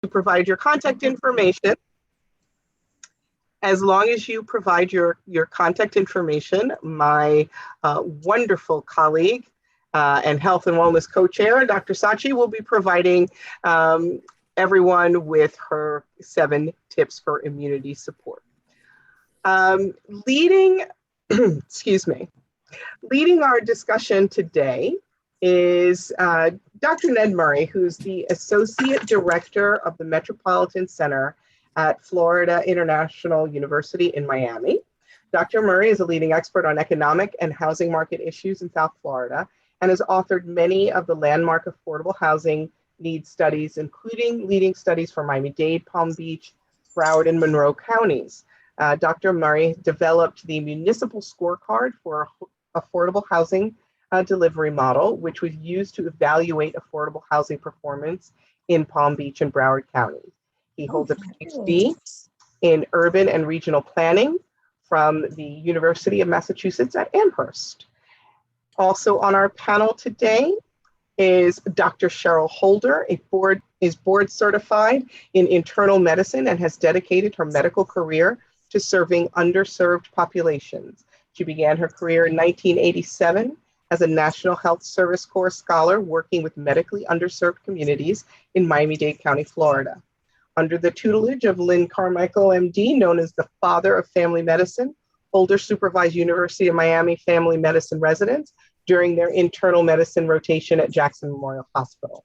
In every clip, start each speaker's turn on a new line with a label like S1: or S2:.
S1: provide your contact information. As long as you provide your contact information, my wonderful colleague and health and wellness co-chair, Dr. Sachi, will be providing everyone with her 7 tips for immunity support. Leading our discussion today is Dr. Ned Murray, who's the Associate Director of the Metropolitan Center at Florida International University in Miami. Dr. Murray is a leading expert on economic and housing market issues in South Florida and has authored many of the landmark affordable housing needs studies, including leading studies for Miami-Dade, Palm Beach, Broward, and Monroe counties. Dr. Murray developed the municipal scorecard for affordable housing delivery model, which was used to evaluate affordable housing performance in Palm Beach and Broward counties. He holds a PhD in urban and regional planning from the University of Massachusetts at Amherst. Also on our panel today is Dr. Cheryl Holder, is board certified in internal medicine and has dedicated her medical career to serving underserved populations. She began her career in 1987 as a National Health Service Corps scholar working with medically underserved communities in Miami-Dade County, Florida. Under the tutelage of Lynn Carmichael, MD, known as the father of family medicine, Holder supervised University of Miami family medicine residents during their internal medicine rotation at Jackson Memorial Hospital.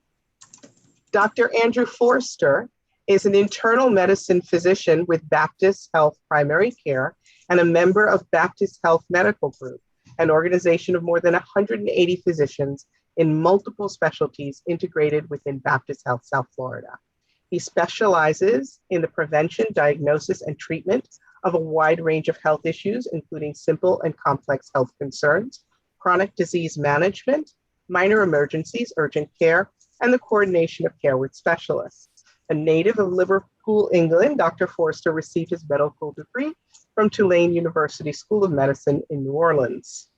S1: Dr. Andrew Forster is an internal medicine physician with Baptist Health Primary Care and a member of Baptist Health Medical Group, an organization of more than 180 physicians in multiple specialties integrated within Baptist Health South Florida. He specializes in the prevention, diagnosis, and treatment of a wide range of health issues, including simple and complex health concerns, chronic disease management, minor emergencies, urgent care, and the coordination of care with specialists. A native of Liverpool, England, Dr. Forster received his medical degree from Tulane University School of Medicine in New Orleans.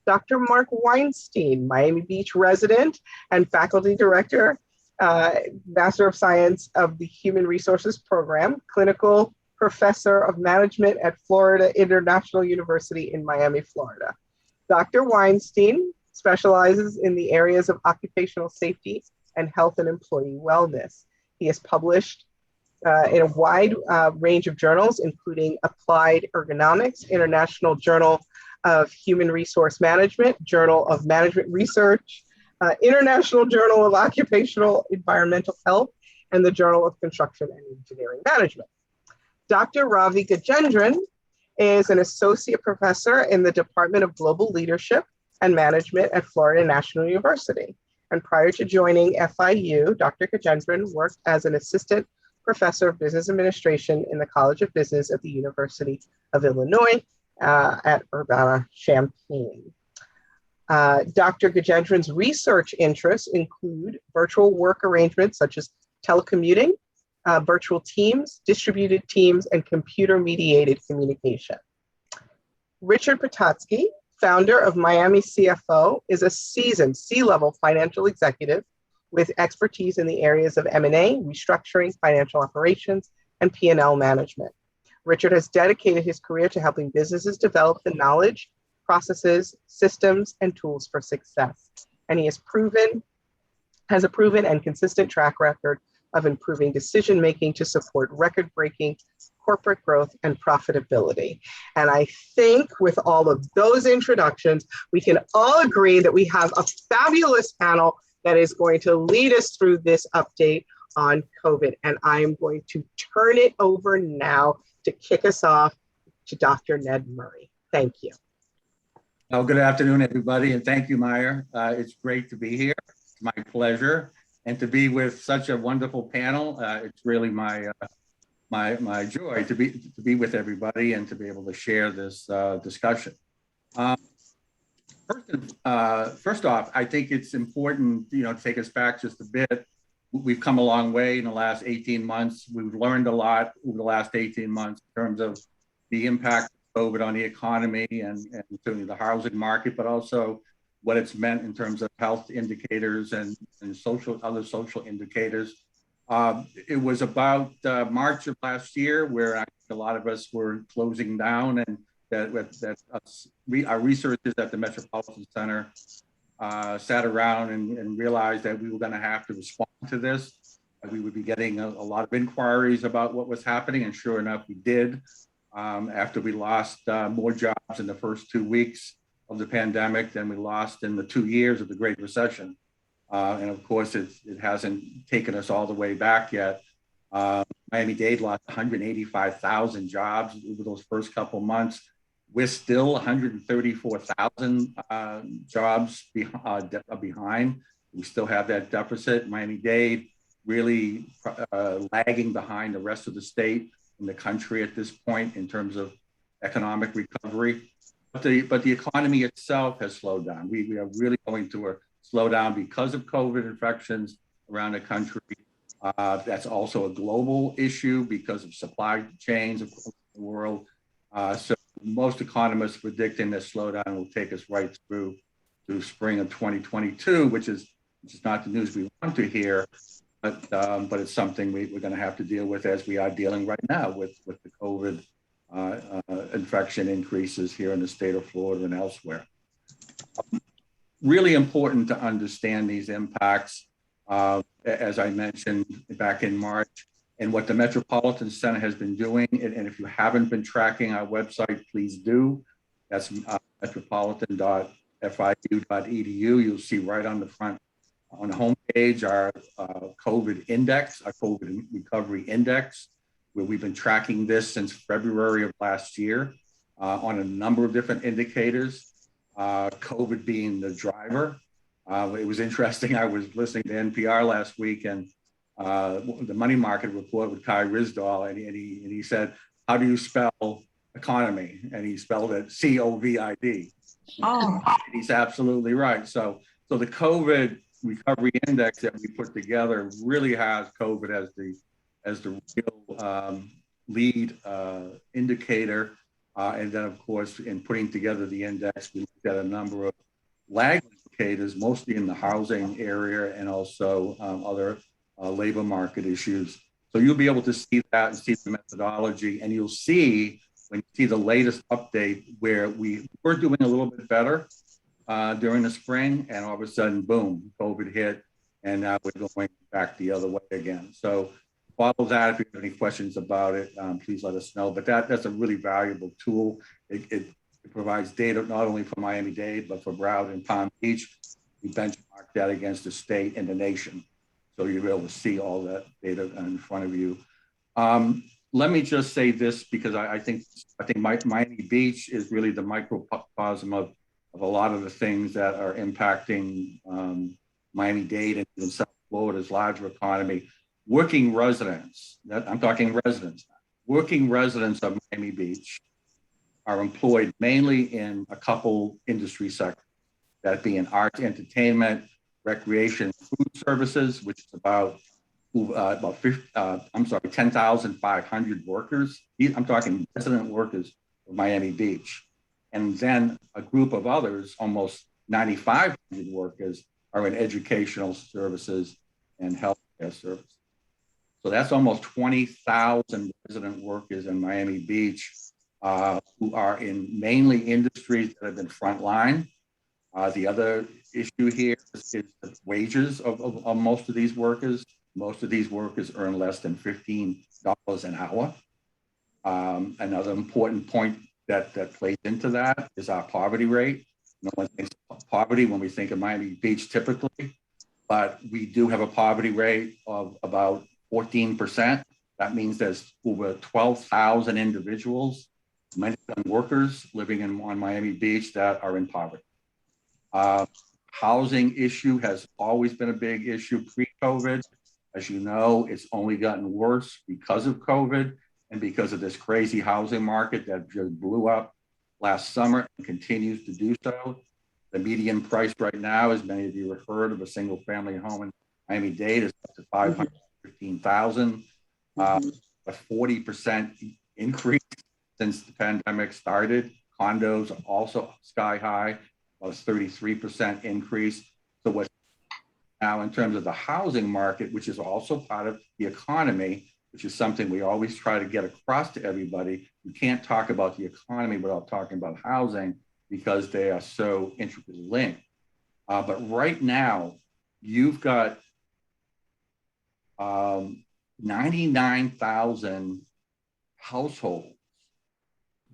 S1: Dr. Mark Weinstein, Miami Beach resident and faculty director, Master of Science of the Human Resources Program, clinical professor of management at Florida International University in Miami, Florida. Dr. Weinstein specializes in the areas of occupational safety and health and employee wellness. He has published in a wide range of journals, including Applied Ergonomics, International Journal of Human Resource Management, Journal of Management Research, International Journal of Occupational Environmental Health, and the Journal of Construction and Engineering Management. Dr. Ravi Gajendran is an associate professor in the Department of Global Leadership and Management at Florida National University. And prior to joining FIU, Dr. Gajendran worked as an assistant professor of business administration in the College of Business at the University of Illinois at Urbana-Champaign. Dr. Gajendran's research interests include virtual work arrangements such as telecommuting, virtual teams, distributed teams, and computer-mediated communication. Richard Patatsky, founder of Miami CFO, is a seasoned C-level financial executive with expertise in the areas of M&A, restructuring, financial operations, and P&L management. Richard has dedicated his career to helping businesses develop the knowledge, processes, systems, and tools for success. And he has a proven and consistent track record of improving decision-making to support record-breaking corporate growth and profitability. And I think with all of those introductions, we can all agree that we have a fabulous panel that is going to lead us through this update on COVID. And I am going to turn it over now to kick us off to Dr. Ned Murray. Thank you.
S2: Well, good afternoon, everybody, and thank you, Meyer. It's great to be here. It's my pleasure, and to be with such a wonderful panel. It's really my joy to be with everybody and to be able to share this discussion. First off, I think it's important, to take us back just a bit. We've come a long way in the last 18 months. We've learned a lot over the last 18 months in terms of the impact of COVID on the economy and certainly the housing market, but also what it's meant in terms of health indicators and other social indicators. It was about March of last year where I think a lot of us were closing down, and our researchers at the Metropolitan Center sat around and realized that we were going to have to respond to this. We would be getting a lot of inquiries about what was happening, and sure enough, we did. After we lost more jobs in the first 2 weeks of the pandemic than we lost in the 2 years of the Great Recession. And of course, it hasn't taken us all the way back yet. Miami-Dade lost 185,000 jobs over those first couple months. We're still 134,000 jobs behind. We still have that deficit. Miami-Dade really lagging behind the rest of the state in the country at this point in terms of economic recovery. But the economy itself has slowed down. We are really going through a slowdown because of COVID infections around the country. That's also a global issue because of supply chains across the world. So most economists predicting this slowdown will take us right through to spring of 2022, which is not the news we want to hear, but it's something we're going to have to deal with, as we are dealing right now with the COVID infection increases here in the state of Florida and elsewhere. Really important to understand these impacts, as I mentioned back in March, and what the Metropolitan Center has been doing. And if you haven't been tracking our website, please do. That's metropolitan.fiu.edu. You'll see right on the front, on the homepage, our COVID index, our COVID recovery index, where we've been tracking this since February of last year on a number of different indicators, COVID being the driver. It was interesting. I was listening to NPR last week, and the money market report with Kai Ryssdal, and he said, "How do you spell economy?" And he spelled it COVID. Oh, he's absolutely right. So the COVID recovery index that we put together really has COVID as the real lead indicator. And then, of course, in putting together the index, we looked at a number of lag indicators, mostly in the housing area and also other labor market issues. So you'll be able to see that and see the methodology, and you'll see when you see the latest update where we were doing a little bit better during the spring, and all of a sudden, boom, COVID hit, and now we're going back the other way again. So follow that. If you have any questions about it, please let us know. But that's a really valuable tool. It provides data not only for Miami-Dade, but for Broward and Palm Beach. We benchmark that against the state and the nation. So you'll be able to see all that data in front of you. Let me just say this, because I think Miami Beach is really the microcosm of a lot of the things that are impacting Miami-Dade and even South Florida's larger economy. Working residents, I'm talking residents, working residents of Miami Beach are employed mainly in a couple industry sectors, that being arts, entertainment, recreation, food services, which is about 10,500 workers. I'm talking resident workers of Miami Beach. And then a group of others, almost 9,500 workers, are in educational services and healthcare services. So that's almost 20,000 resident workers in Miami Beach who are in mainly industries that have been frontline. The other issue here is the wages of most of these workers. Most of these workers earn less than $15 an hour. Another important point that plays into that is our poverty rate. No one thinks of poverty when we think of Miami Beach typically, but we do have a poverty rate of about 14%. That means there's over 12,000 individuals, many of them workers, living on Miami Beach that are in poverty. Housing issue has always been a big issue pre-COVID. As you know, it's only gotten worse because of COVID and because of this crazy housing market that just blew up last summer and continues to do so. The median price right now, as many of you have heard, of a single family home in Miami-Dade is up to $515,000, a 40% increase since the pandemic started. Condos are also sky high, about a 33% increase. So what Now, in terms of the housing market, which is also part of the economy, which is something we always try to get across to everybody, you can't talk about the economy without talking about housing because they are so intricately linked. But right now, you've got 99,000 households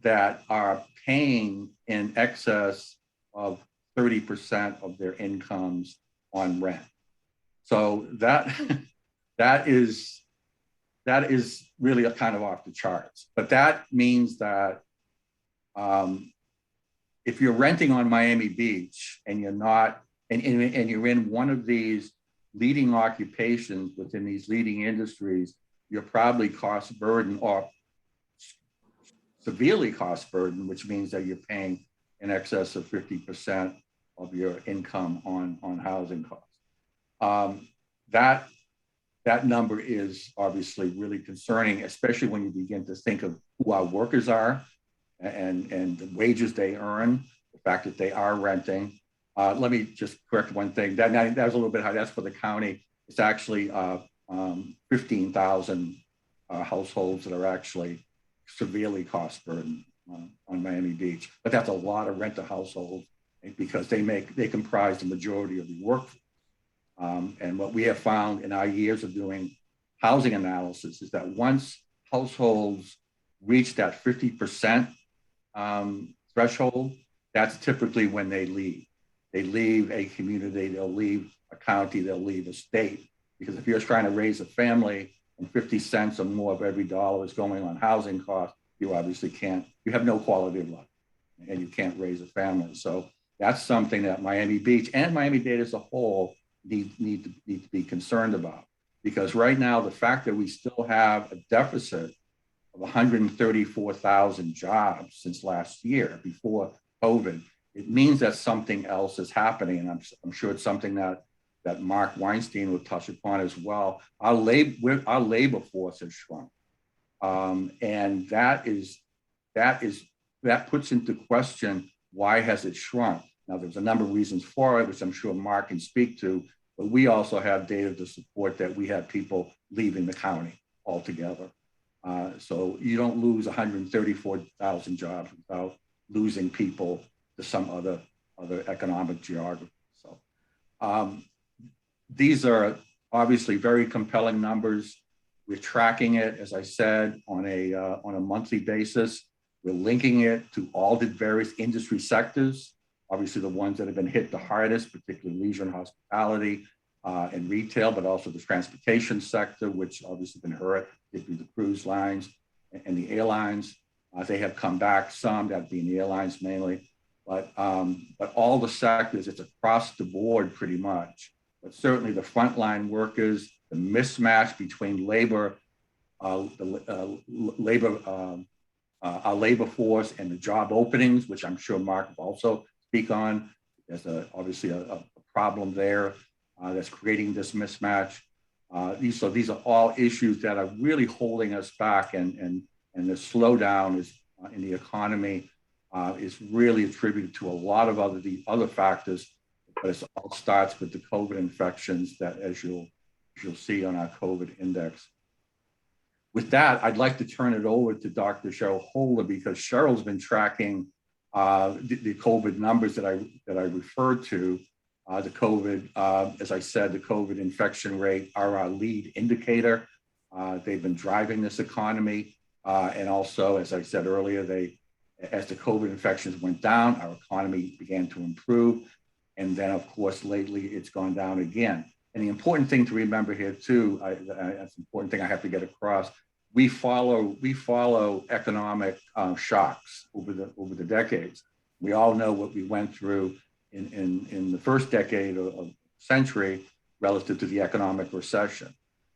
S2: that are paying in excess of 30% of their incomes on rent. So that is really a kind of off the charts. But that means that if you're renting on Miami Beach and you're not, and you're in one of these leading occupations within these leading industries, you're probably cost burden or severely cost burden, which means that you're paying in excess of 50% of your income on housing costs. That number is obviously really concerning, especially when you begin to think of who our workers are and the wages they earn, the fact that they are renting. Let me just correct one thing. That was a little bit high. That's for the county. It's actually 15,000 households that are actually severely cost burdened on Miami Beach. But that's a lot of renter households because they comprise the majority of the workforce. And what we have found in our years of doing housing analysis is that once households reach that 50% threshold, that's typically when they leave. They leave a community, they'll leave a county, they'll leave a state. Because if you're trying to raise a family and 50 cents or more of every dollar is going on housing costs, you obviously can't, you have no quality of life and you can't raise a family. So that's something that Miami Beach and Miami-Dade as a whole need to be concerned about. Because right now, the fact that we still have a deficit of 134,000 jobs since last year before COVID, it means that something else is happening. And I'm sure it's something that Mark Weinstein will touch upon as well. Our labor force has shrunk. And that puts into question, why has it shrunk? Now, there's a number of reasons for it, which I'm sure Mark can speak to, but we also have data to support that we have people leaving the county altogether. So you don't lose 134,000 jobs without losing people to some other economic geography. So these are obviously very compelling numbers. We're tracking it, as I said, on a monthly basis. We're linking it to all the various industry sectors, obviously the ones that have been hit the hardest, particularly leisure and hospitality and retail, but also the transportation sector, which obviously been hurt, particularly the cruise lines and the airlines. They have come back some, that being the airlines mainly, but all the sectors, it's across the board pretty much. But certainly the frontline workers, the mismatch between labor, our labor force and the job openings, which I'm sure Mark will also speak on. There's obviously a problem there that's creating this mismatch. These are all issues that are really holding us back, and the slowdown is in the economy is really attributed to a lot of other factors, but it all starts with the COVID infections that, as you'll see on our COVID index. With that, I'd like to turn it over to Dr. Cheryl Holder, because Cheryl's been tracking the COVID numbers that I referred to. The COVID, as I said, the COVID infection rate are our lead indicator. They've been driving this economy. And also, as I said earlier, as the COVID infections went down, our economy began to improve. And then, of course, lately it's gone down again. And the important thing to remember here too, that's an important thing I have to get across. We follow economic shocks over the decades. We all know what we went through in the first decade of century relative to the economic recession.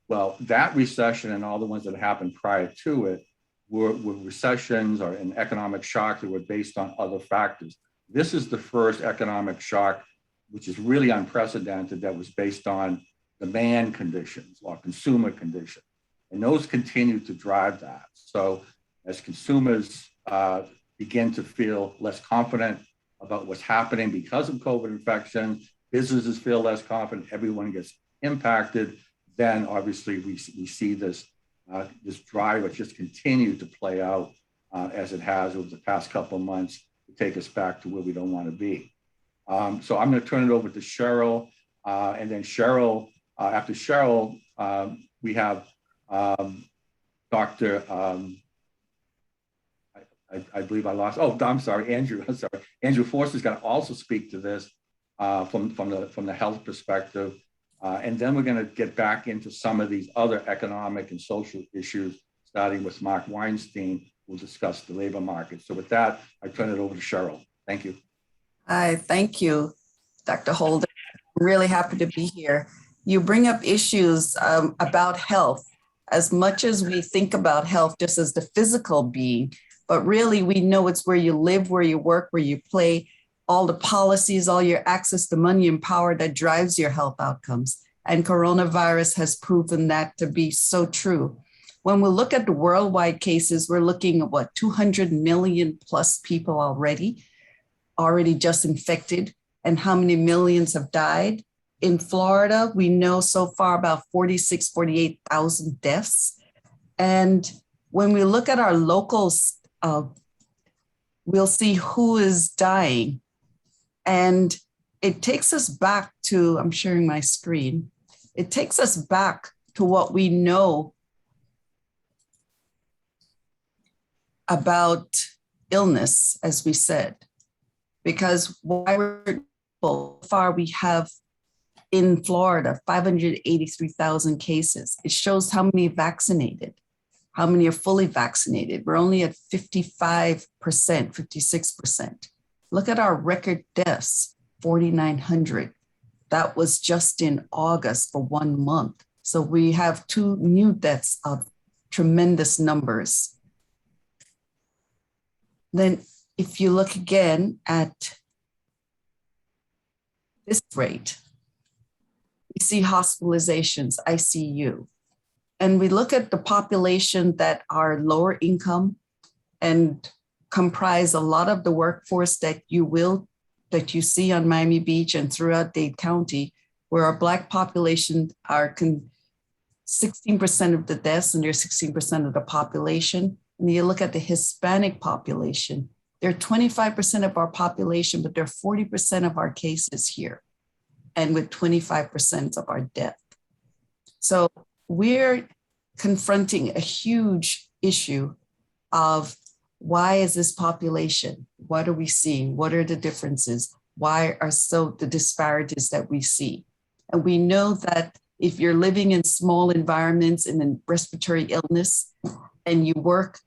S2: Well, that recession and all the ones that happened prior to it were recessions or an economic shock that were based on other factors. This is the first economic shock, which is really unprecedented, that was based on demand conditions or consumer conditions. And those continue to drive that. So as consumers begin to feel less confident about what's happening because of COVID infection, businesses feel less confident, everyone gets impacted, then obviously we see this this drive which just continued to play out as it has over the past couple of months to take us back to where we don't want to be. So I'm going to turn it over to Cheryl, and then Cheryl, after Cheryl, we have Dr. I believe I lost. Oh, I'm sorry, Andrew. I'm sorry. Andrew Forster is going to also speak to this from the health perspective, and then we're going to get back into some of these other economic and social issues, starting with Mark Weinstein, who will discuss the labor market. So with that, I turn it over to Cheryl. Thank you.
S3: Hi, thank you, Dr. Holder. I'm really happy to be here. You bring up issues about health. As much as we think about health just as the physical being, but really we know it's where you live, where you work, where you play, all the policies, all your access to money and power that drives your health outcomes. And coronavirus has proven that to be so true. When we look at the worldwide cases, we're looking at what, 200 million plus people already just infected, and how many millions have died. In Florida, we know so far about 48,000 deaths. And when we look at our locals, we'll see who is dying. And it takes us back to, I'm sharing my screen, it takes us back to what we know about illness, as we said. Because why we're so far, we have in Florida 583,000 cases. It shows how many vaccinated, how many are fully vaccinated. We're only at 55%, 56%. Look at our record deaths, 4,900. That was just in August for 1 month. So we have 2 new deaths of tremendous numbers. Then if you look again at this rate, we see hospitalizations, ICU. And we look at the population that are lower income and comprise a lot of the workforce that you see on Miami Beach and throughout Dade County, where our Black population are 16% of the deaths and they're 16% of the population. And you look at the Hispanic population, they're 25% of our population, but they're 40% of our cases here, and with 25% of our death. So we're confronting a huge issue of why is this population? What are we seeing? What are the differences? Why are the disparities that we see? And we know that if you're living in small environments in a respiratory illness and you work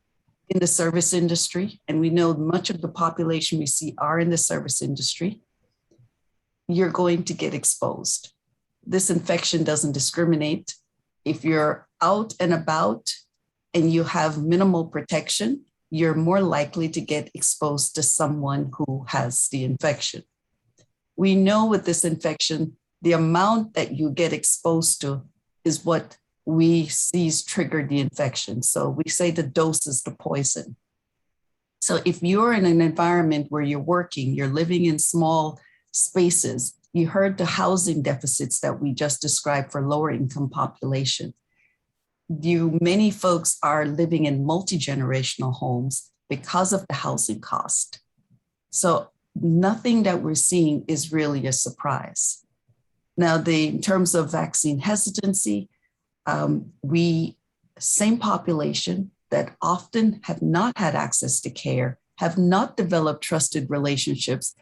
S3: in the service industry, and we know much of the population we see are in the service industry, you're going to get exposed. This infection doesn't discriminate. If you're out and about and you have minimal protection, you're more likely to get exposed to someone who has the infection. We know with this infection, the amount that you get exposed to is what we see triggered the infection. So we say the dose is the poison. So if you're in an environment where you're working, you're living in small spaces, you heard the housing deficits that we just described for lower income population. Many folks are living in multi-generational homes because of the housing cost. So nothing that we're seeing is really a surprise. Now, in terms of vaccine hesitancy, same population that often have not had access to care, have not developed trusted relationships,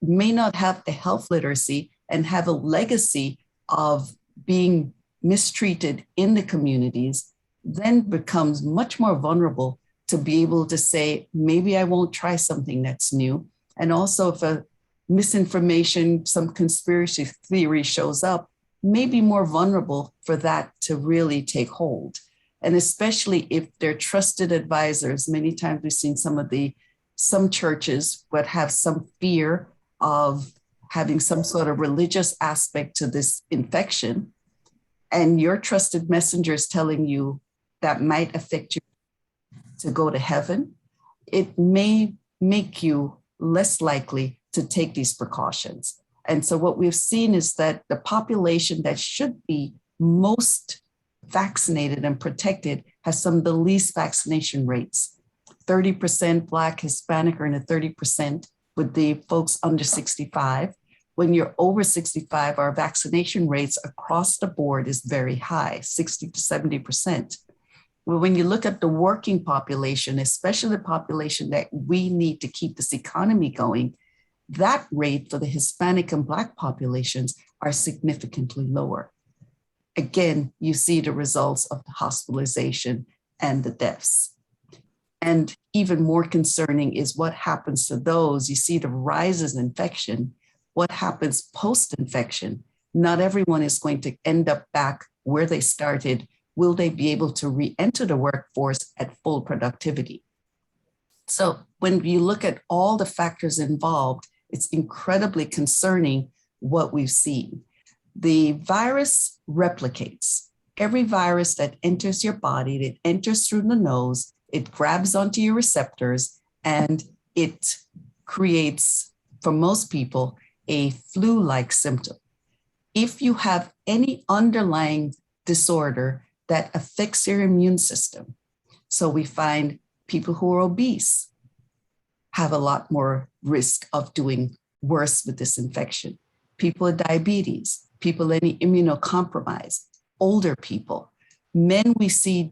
S3: may not have the health literacy and have a legacy of being mistreated in the communities, then becomes much more vulnerable to be able to say, maybe I won't try something that's new. And also if a misinformation, some conspiracy theory shows up, may be more vulnerable for that to really take hold. And especially if they're trusted advisors. Many times we've seen some churches would have some fear of having some sort of religious aspect to this infection. And your trusted messenger is telling you that might affect you to go to heaven. It may make you less likely to take these precautions. And so what we've seen is that the population that should be most vaccinated and protected has some of the least vaccination rates. 30% Black, Hispanic are in the 30% with the folks under 65. When you're over 65, our vaccination rates across the board is very high, 60 to 70%. Well, when you look at the working population, especially the population that we need to keep this economy going, that rate for the Hispanic and Black populations are significantly lower. Again, you see the results of the hospitalization and the deaths. And even more concerning is what happens to those. You see the rises in infection. What happens post-infection? Not everyone is going to end up back where they started. Will they be able to re-enter the workforce at full productivity? So when you look at all the factors involved, it's incredibly concerning what we've seen. The virus replicates. Every virus that enters your body, it enters through the nose, it grabs onto your receptors, and it creates, for most people, a flu-like symptom. If you have any underlying disorder that affects your immune system, so we find people who are obese have a lot more risk of doing worse with this infection. People with diabetes, people any immunocompromised, older people, men we see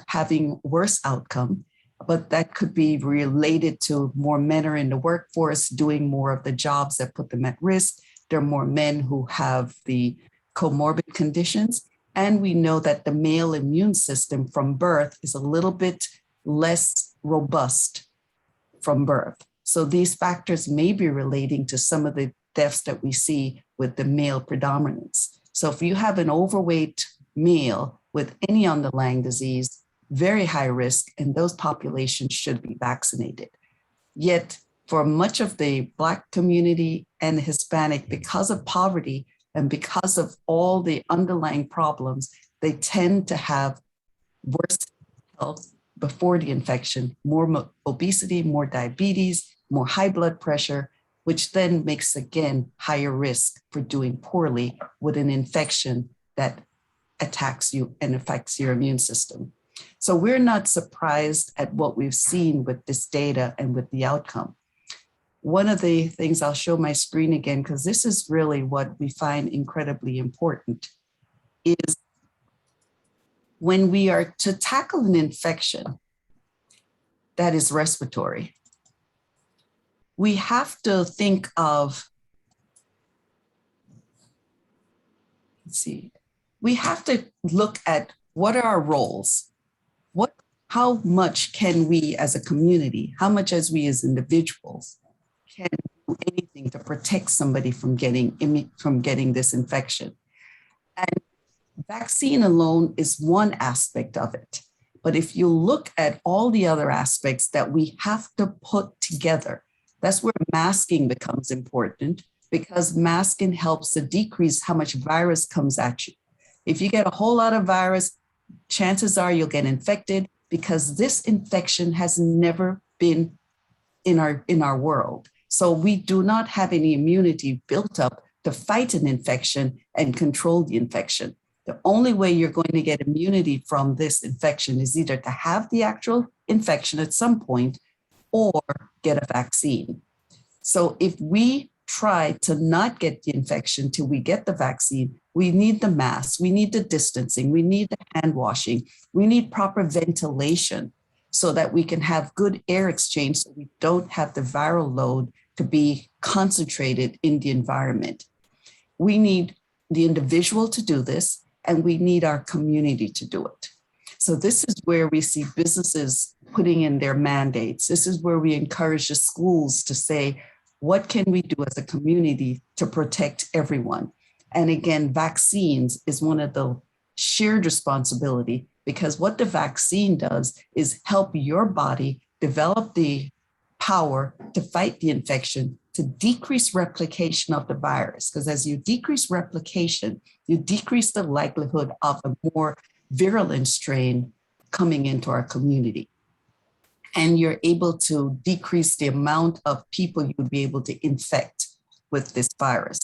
S3: having worse outcome, but that could be related to more men are in the workforce doing more of the jobs that put them at risk. There are more men who have the comorbid conditions. And we know that the male immune system from birth is a little bit less robust from birth. So these factors may be relating to some of the deaths that we see with the male predominance. So if you have an overweight male with any underlying disease, very high risk, and those populations should be vaccinated. Yet for much of the Black community and the Hispanic, because of poverty and because of all the underlying problems, they tend to have worse health before the infection, more obesity, more diabetes, more high blood pressure, which then makes, again, higher risk for doing poorly with an infection that attacks you and affects your immune system. So we're not surprised at what we've seen with this data and with the outcome. One of the things, I'll show my screen again, because this is really what we find incredibly important, is when we are to tackle an infection that is respiratory, we have to think of, we have to look at what are our roles? How much can we as a community, how much as we as individuals can do anything to protect somebody from getting this infection? And vaccine alone is one aspect of it. But if you look at all the other aspects that we have to put together, that's where masking becomes important, because masking helps to decrease how much virus comes at you. If you get a whole lot of virus, chances are you'll get infected, because this infection has never been in our world. So we do not have any immunity built up to fight an infection and control the infection. The only way you're going to get immunity from this infection is either to have the actual infection at some point or get a vaccine. So if we try to not get the infection till we get the vaccine, we need the mask, we need the distancing, we need the hand washing, we need proper ventilation so that we can have good air exchange so we don't have the viral load to be concentrated in the environment. We need the individual to do this, and we need our community to do it. So this is where we see businesses putting in their mandates. This is where we encourage the schools to say, what can we do as a community to protect everyone? And again, vaccines is one of the shared responsibility, because what the vaccine does is help your body develop the power to fight the infection, to decrease replication of the virus. Because as you decrease replication, you decrease the likelihood of a more virulent strain coming into our community. And you're able to decrease the amount of people you would be able to infect with this virus.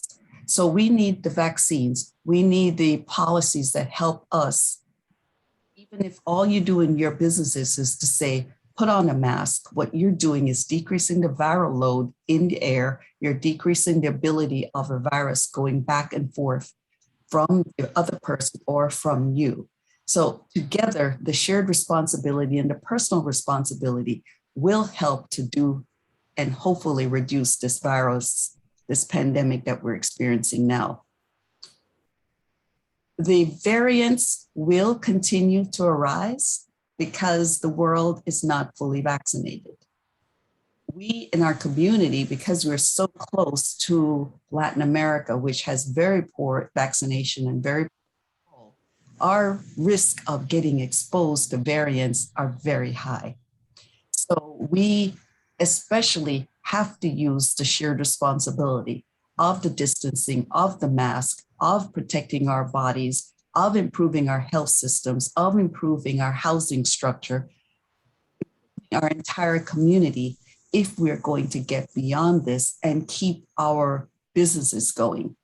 S3: So we need the vaccines. We need the policies that help us. Even if all you do in your businesses is to say, put on a mask, what you're doing is decreasing the viral load in the air. You're decreasing the ability of a virus going back and forth from the other person or from you. So together, the shared responsibility and the personal responsibility will help to do and hopefully reduce this virus, this pandemic that we're experiencing now. The variants will continue to arise because the world is not fully vaccinated. We in our community, because we're so close to Latin America, which has very poor vaccination and very poor, our risk of getting exposed to variants are very high. So we especially have to use the shared responsibility of the distancing, of the mask, of protecting our bodies, of improving our health systems, of improving our housing structure, our entire community, if we're going to get beyond this and keep our businesses going.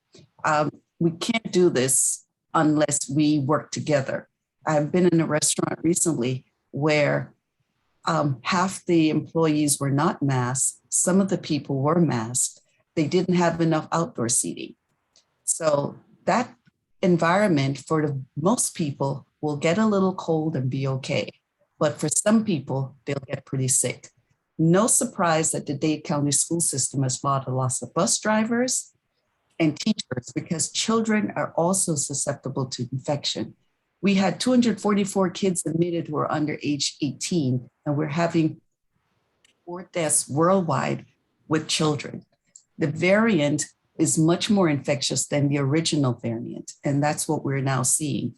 S3: We can't do this unless we work together. I've been in a restaurant recently where half the employees were not masked. Some of the people were masked. They didn't have enough outdoor seating. So that environment for the most people will get a little cold and be okay. But for some people, they'll get pretty sick. No surprise that the Dade County school system has fought a loss of bus drivers and teachers because children are also susceptible to infection. We had 244 kids admitted who are under age 18, and we're having 4 deaths worldwide with children. The variant is much more infectious than the original variant, and that's what we're now seeing.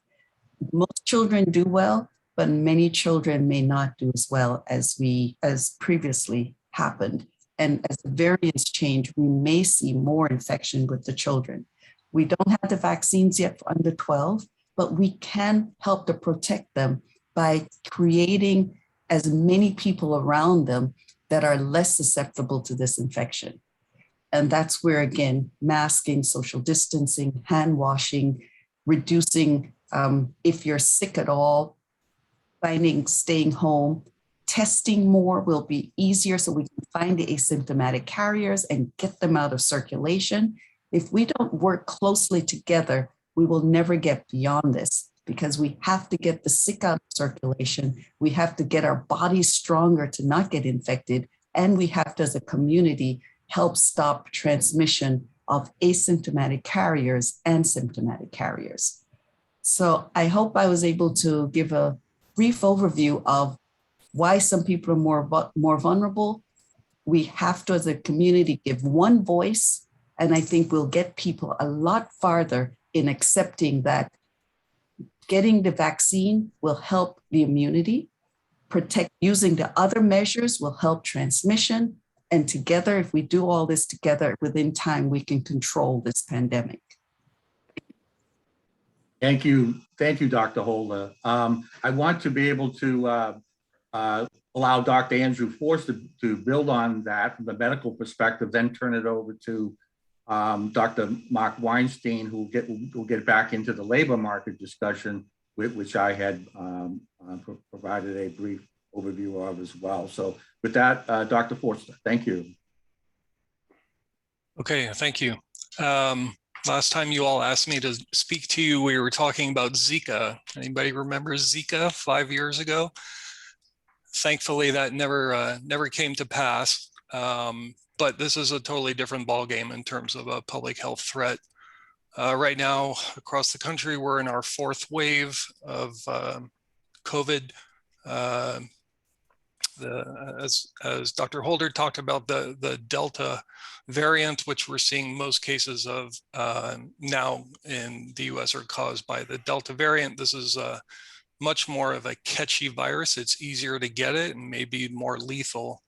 S3: Most children do well, but many children may not do as well as previously happened. And as the variants change, we may see more infection with the children. We don't have the vaccines yet for under 12, but we can help to protect them by creating as many people around them that are less susceptible to this infection. And that's where, again, masking, social distancing, hand washing, reducing, if you're sick at all, staying home, testing more will be easier so we can find the asymptomatic carriers and get them out of circulation. If we don't work closely together, we will never get beyond this because we have to get the sick out of circulation. We have to get our bodies stronger to not get infected. And we have to, as a community, help stop transmission of asymptomatic carriers and symptomatic carriers. So I hope I was able to give a brief overview of why some people are more vulnerable. We have to, as a community, give one voice, and I think we'll get people a lot farther in accepting that getting the vaccine will help the immunity, using the other measures will help transmission, and together, if we do all this together, within time, we can control this pandemic.
S2: Thank you, Dr. Holder. I want to be able to allow Dr. Andrew Forster to build on that from the medical perspective, then turn it over to Dr. Mark Weinstein, who will get back into the labor market discussion, which I had provided a brief overview of as well. So with that, Dr. Forster, thank you.
S4: Okay, thank you. Last time you all asked me to speak to you, we were talking about Zika. Anybody remember Zika 5 years ago? Thankfully, that never came to pass. But this is a totally different ballgame in terms of a public health threat. Right now, across the country, we're in our 4th wave of COVID. As Dr. Holder talked about, the Delta variant, which we're seeing most cases of now in the US are caused by the Delta variant. This is much more of a catchy virus. It's easier to get it and maybe more lethal.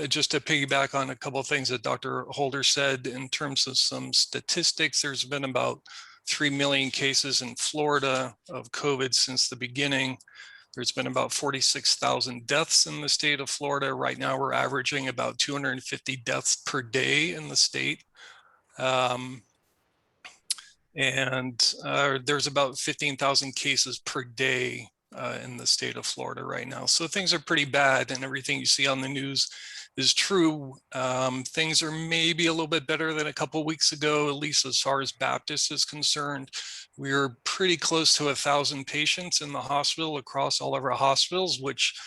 S4: Just to piggyback on a couple of things that Dr. Holder said in terms of some statistics, there's been about 3 million cases in Florida of COVID since the beginning. There's been about 46,000 deaths in the state of Florida. Right now, we're averaging about 250 deaths per day in the state. There's about 15,000 cases per day in the state of Florida right now. So things are pretty bad, and everything you see on the news is true. Things are maybe a little bit better than a couple of weeks ago, at least as far as Baptist is concerned. We're pretty close to 1,000 patients in the hospital across all of our hospitals, which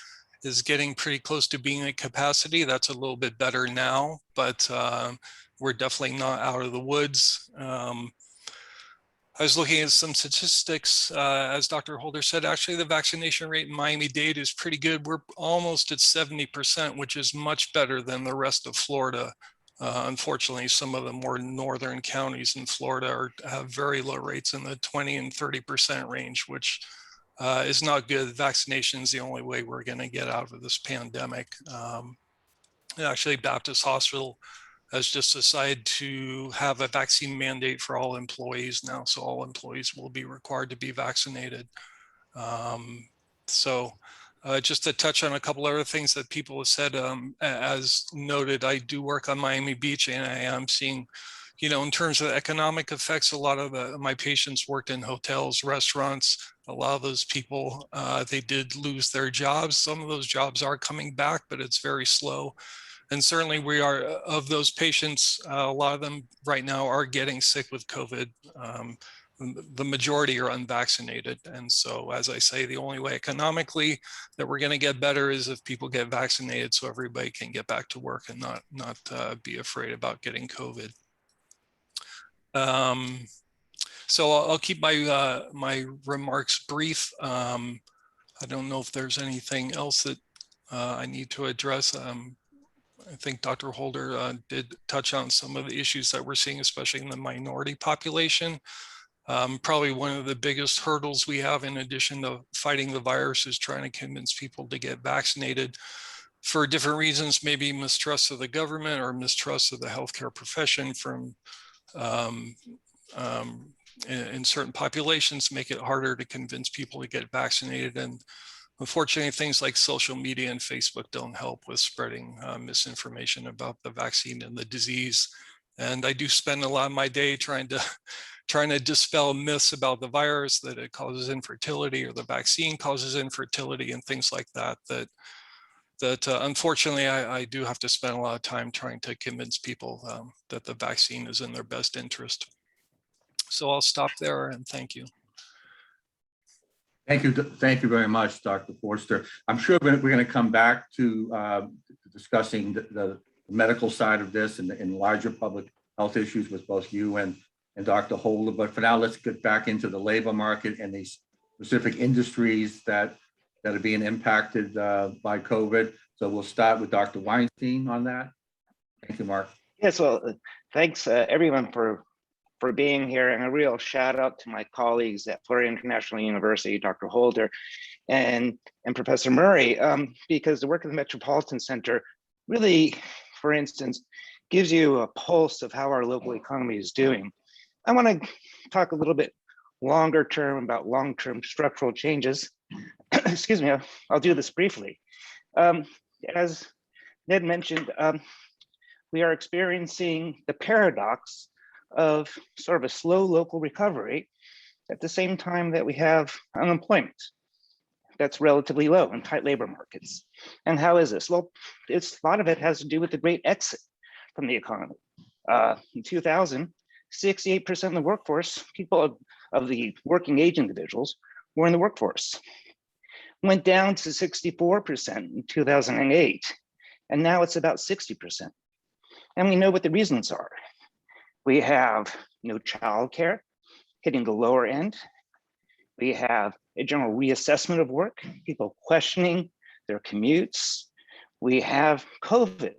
S4: is getting pretty close to being at capacity. That's a little bit better now, but we're definitely not out of the woods. I was looking at some statistics, as Dr. Holder said, actually the vaccination rate in Miami-Dade is pretty good. We're almost at 70%, which is much better than the rest of Florida. Unfortunately, some of the more northern counties in Florida have very low rates in the 20 and 30% range, which is not good. Vaccination is the only way we're going to get out of this pandemic. Actually, Baptist Hospital has just decided to have a vaccine mandate for all employees now. So all employees will be required to be vaccinated. Just to touch on a couple other things that people have said, as noted, I do work on Miami Beach, and I am seeing, in terms of economic effects, a lot of my patients worked in hotels, restaurants. A lot of those people, they did lose their jobs. Some of those jobs are coming back, but it's very slow. And certainly we are, of those patients, a lot of them right now are getting sick with COVID. The majority are unvaccinated. And so, as I say, the only way economically that we're going to get better is if people get vaccinated so everybody can get back to work and not be afraid about getting COVID. So I'll keep my remarks brief. I don't know if there's anything else that I need to address. I think Dr. Holder did touch on some of the issues that we're seeing, especially in the minority population. Probably one of the biggest hurdles we have, in addition to fighting the virus, is trying to convince people to get vaccinated for different reasons, maybe mistrust of the government or mistrust of the healthcare profession from in certain populations, make it harder to convince people to get vaccinated. And unfortunately, things like social media and Facebook don't help with spreading misinformation about the vaccine and the disease. And I do spend a lot of my day trying to dispel myths about the virus, that it causes infertility or the vaccine causes infertility and things like that. That unfortunately, I do have to spend a lot of time trying to convince people that the vaccine is in their best interest. So I'll stop there and thank you.
S2: Thank you very much, Dr. Forster. I'm sure we're going to come back to discussing the medical side of this and larger public health issues with both you and Dr. Holder. But for now, let's get back into the labor market and these specific industries that are being impacted by COVID. So we'll start with Dr. Weinstein on that. Thank you, Mark.
S5: Yes, well, thanks everyone for being here, and a real shout out to my colleagues at Florida International University, Dr. Holder and Professor Murray, because the work of the Metropolitan Center really, for instance, gives you a pulse of how our local economy is doing. I want to talk a little bit longer term about long-term structural changes. Excuse me, I'll do this briefly. As Ned mentioned, we are experiencing the paradox of sort of a slow local recovery at the same time that we have unemployment that's relatively low in tight labor markets. And how is this? Well, a lot of it has to do with the great exit from the economy. In 2000, 68% of the workforce, people of the working age individuals, were in the workforce. Went down to 64% in 2008, and now it's about 60%. And we know what the reasons are. We have no childcare hitting the lower end. We have a general reassessment of work, people questioning their commutes. We have COVID,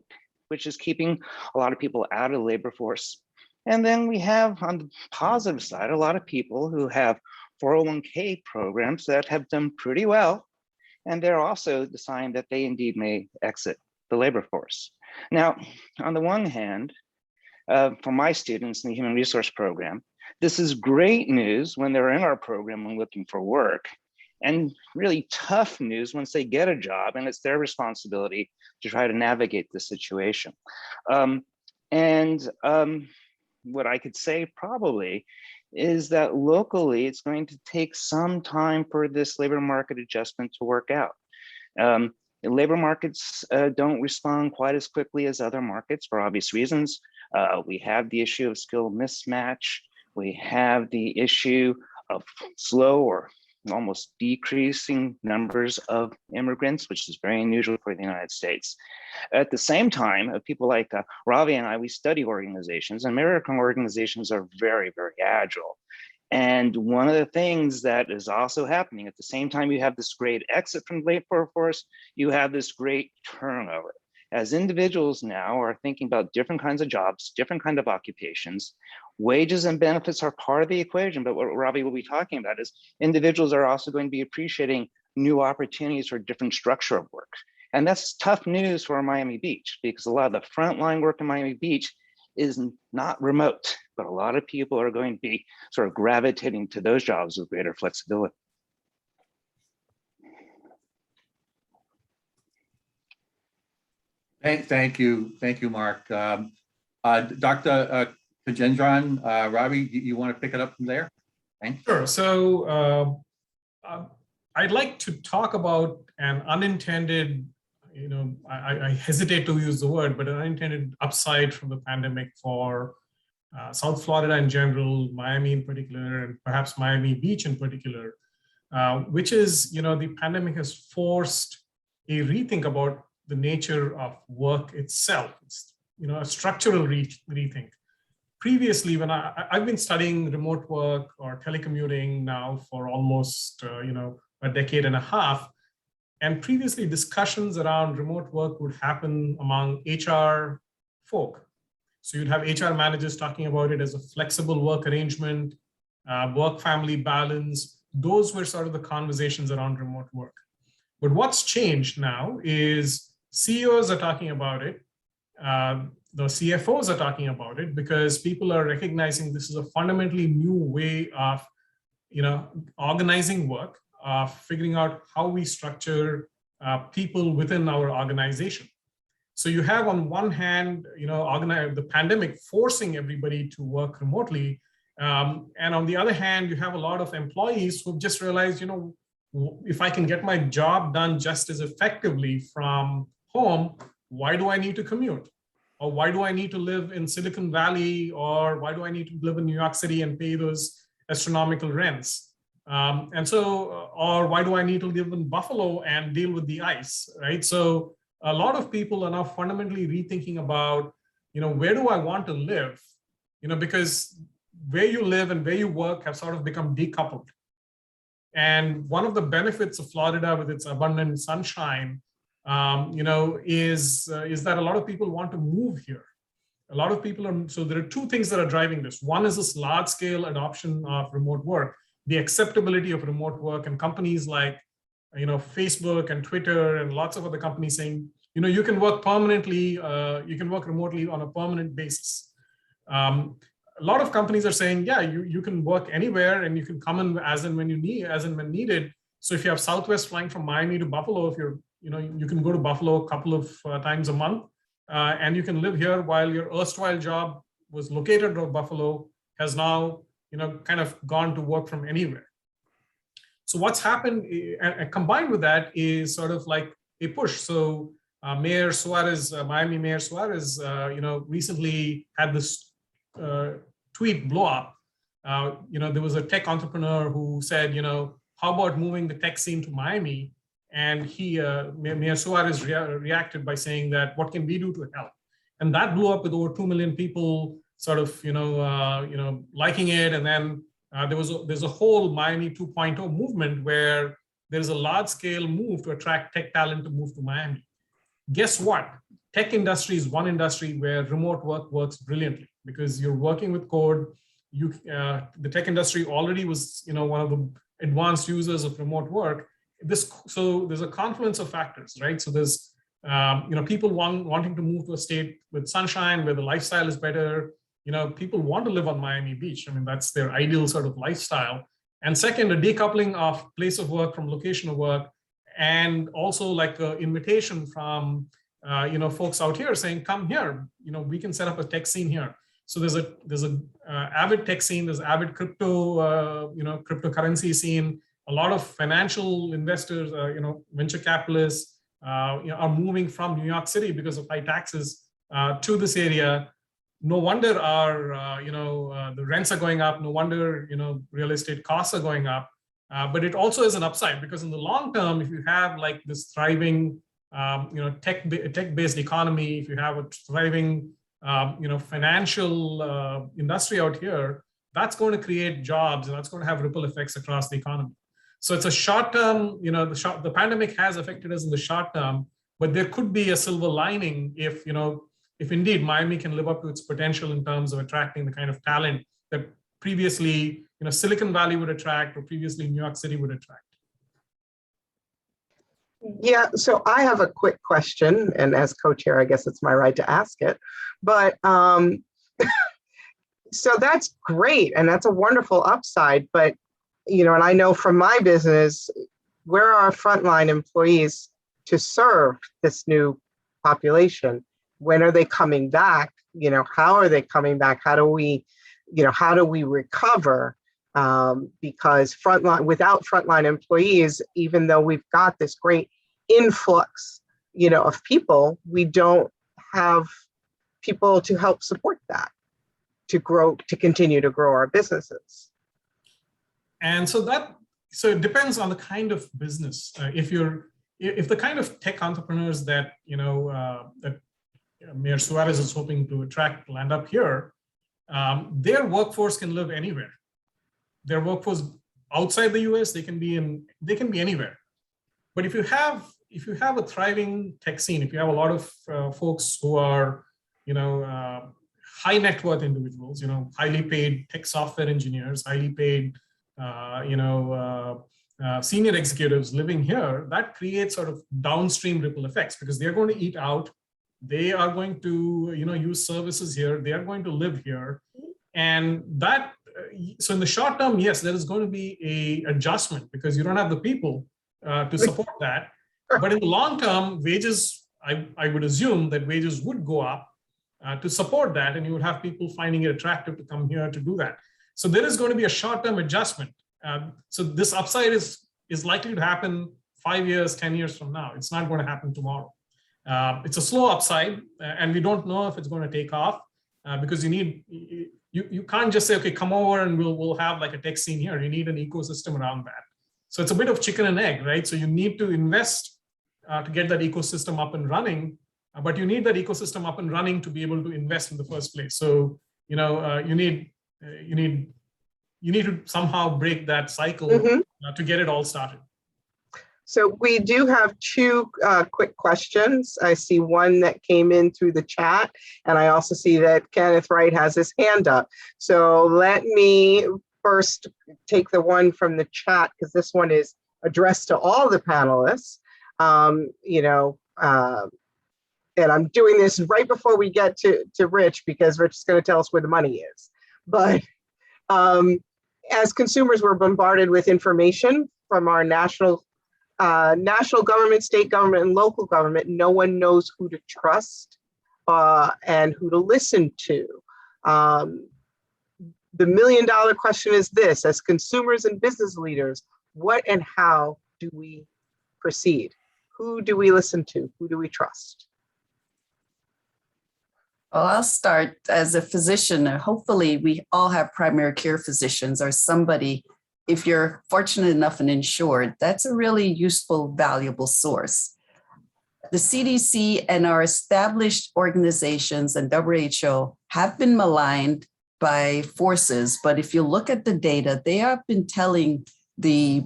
S5: which is keeping a lot of people out of the labor force. And then we have, on the positive side, a lot of people who have 401k programs that have done pretty well. And they're also deciding that they indeed may exit the labor force. Now, on the one hand, for my students in the human resource program, this is great news when they're in our program and looking for work. and really tough news once they get a job, and it's their responsibility to try to navigate the situation. What I could say probably is that locally, it's going to take some time for this labor market adjustment to work out. Labor markets don't respond quite as quickly as other markets for obvious reasons. We have the issue of skill mismatch. We have the issue of slow or almost decreasing numbers of immigrants, which is very unusual for the United States. At the same time, people like Ravi and I, we study organizations, and American organizations are very, very agile. And one of the things that is also happening at the same time you have this great exit from the labor force, you have this great turnover. As individuals now are thinking about different kinds of jobs, different kind of occupations, wages and benefits are part of the equation, but what Ravi will be talking about is individuals are also going to be appreciating new opportunities for different structure of work. And that's tough news for Miami Beach, because a lot of the frontline work in Miami Beach is not remote, but a lot of people are going to be sort of gravitating to those jobs with greater flexibility.
S2: Thank you, Mark. Dr. Kajendran, Ravi, you want to pick it up from there? Thanks.
S6: Sure. So I'd like to talk about an unintended, I hesitate to use the word, but an unintended upside from the pandemic for South Florida in general, Miami in particular, and perhaps Miami Beach in particular, which is, the pandemic has forced a rethink about the nature of work itself. It's, a structural rethink. Previously, when I've been studying remote work or telecommuting now for almost, a decade and a half, and previously discussions around remote work would happen among HR folk. So you'd have HR managers talking about it as a flexible work arrangement, work-family balance. Those were sort of the conversations around remote work. But what's changed now is CEOs are talking about it. The CFOs are talking about it because people are recognizing this is a fundamentally new way of, organizing work, figuring out how we structure people within our organization. So you have on one hand, the pandemic forcing everybody to work remotely. And on the other hand, you have a lot of employees who've just realized, if I can get my job done just as effectively from home, why do I need to commute? Or why do I need to live in Silicon Valley? Or why do I need to live in New York City and pay those astronomical rents? Or why do I need to live in Buffalo and deal with the ice, right? So a lot of people are now fundamentally rethinking about, where do I want to live? Because where you live and where you work have sort of become decoupled. And one of the benefits of Florida with its abundant sunshine, is that a lot of people want to move here. A lot of people are, so there are two things that are driving this. One is this large scale adoption of remote work, the acceptability of remote work, and companies like, Facebook and Twitter and lots of other companies saying, you can work permanently, you can work remotely on a permanent basis. A lot of companies are saying, yeah, you can work anywhere and you can come in as and when you need, as and when needed. So if you have Southwest flying from Miami to Buffalo, if you're, you can go to Buffalo a couple of times a month, and you can live here while your erstwhile job was located in Buffalo, has now, kind of gone to work from anywhere. So what's happened, and combined with that, is sort of like a push. So Mayor Suarez, Miami Mayor Suarez, recently had this tweet blow up. There was a tech entrepreneur who said, how about moving the tech scene to Miami? And Mayor Suarez reacted by saying that, what can we do to help? And that blew up with over 2 million people sort of, liking it. And then there's a whole Miami 2.0 movement where there's a large scale move to attract tech talent to move to Miami. Guess what? Tech industry is one industry where remote work works brilliantly because you're working with code. The tech industry already was, one of the advanced users of remote work. So there's a confluence of factors, right? So there's, people wanting to move to a state with sunshine, where the lifestyle is better. People want to live on Miami Beach. I mean, that's their ideal sort of lifestyle. And second, a decoupling of place of work from location of work, and also like an invitation from folks out here saying, come here, we can set up a tech scene here. So there's a avid tech scene, there's avid crypto, cryptocurrency scene. A lot of financial investors, venture capitalists, are moving from New York City because of high taxes to this area. No wonder the rents are going up. No wonder real estate costs are going up. But it also is an upside, because in the long term, if you have like this thriving tech-based economy, if you have a thriving financial industry out here, that's going to create jobs, and that's going to have ripple effects across the economy. So it's a short term, the pandemic has affected us in the short term, but there could be a silver lining if indeed Miami can live up to its potential in terms of attracting the kind of talent that previously Silicon Valley would attract, or previously New York City would attract.
S1: Yeah, so I have a quick question, and as co-chair, I guess it's my right to ask it. But so that's great, and that's a wonderful upside. But and I know from my business, where are our frontline employees to serve this new population? When are they coming back? How are they coming back? How do we recover? Because without frontline employees, even though we've got this great influx, of people, we don't have people to help support that, to continue to grow our businesses. And
S6: so it depends on the kind of business. If the kind of tech entrepreneurs that that Mayor Suarez is hoping to attract land up here, their workforce can live anywhere. Their workforce outside the U.S., they can be anywhere. But if you have a thriving tech scene, if you have a lot of folks who are high net worth individuals, highly paid tech software engineers, highly paid senior executives living here, that creates sort of downstream ripple effects, because they're going to eat out. They are going to, use services here. They are going to live here. And that, so in the short term, yes, there is going to be a adjustment, because you don't have the people to support that. But in the long term, wages, I would assume that wages would go up to support that. And you would have people finding it attractive to come here to do that. So there is going to be a short-term adjustment. So this upside is likely to happen 5 years, 10 years from now. It's not going to happen tomorrow. It's a slow upside, and we don't know if it's going to take off, because you can't just say, okay, come over and we'll have like a tech scene here. You need an ecosystem around that. So it's a bit of chicken and egg, right? So you need to invest to get that ecosystem up and running, but you need that ecosystem up and running to be able to invest in the first place. So you need to somehow break that cycle to get it all started.
S1: So we do have two quick questions. I see one that came in through the chat, and I also see that Kenneth Wright has his hand up. So let me first take the one from the chat, because this one is addressed to all the panelists. And I'm doing this right before we get to Rich, because Rich is going to tell us where the money is. But as consumers, we're bombarded with information from our national government, state government, and local government. No one knows who to trust and who to listen to. The million-dollar question is this: as consumers and business leaders, what and how do we proceed? Who do we listen to? Who do we trust?
S3: Well, I'll start as a physician. Hopefully, we all have primary care physicians or somebody. If you're fortunate enough and insured, that's a really useful, valuable source. The CDC and our established organizations and WHO have been maligned by forces, but if you look at the data, they have been telling the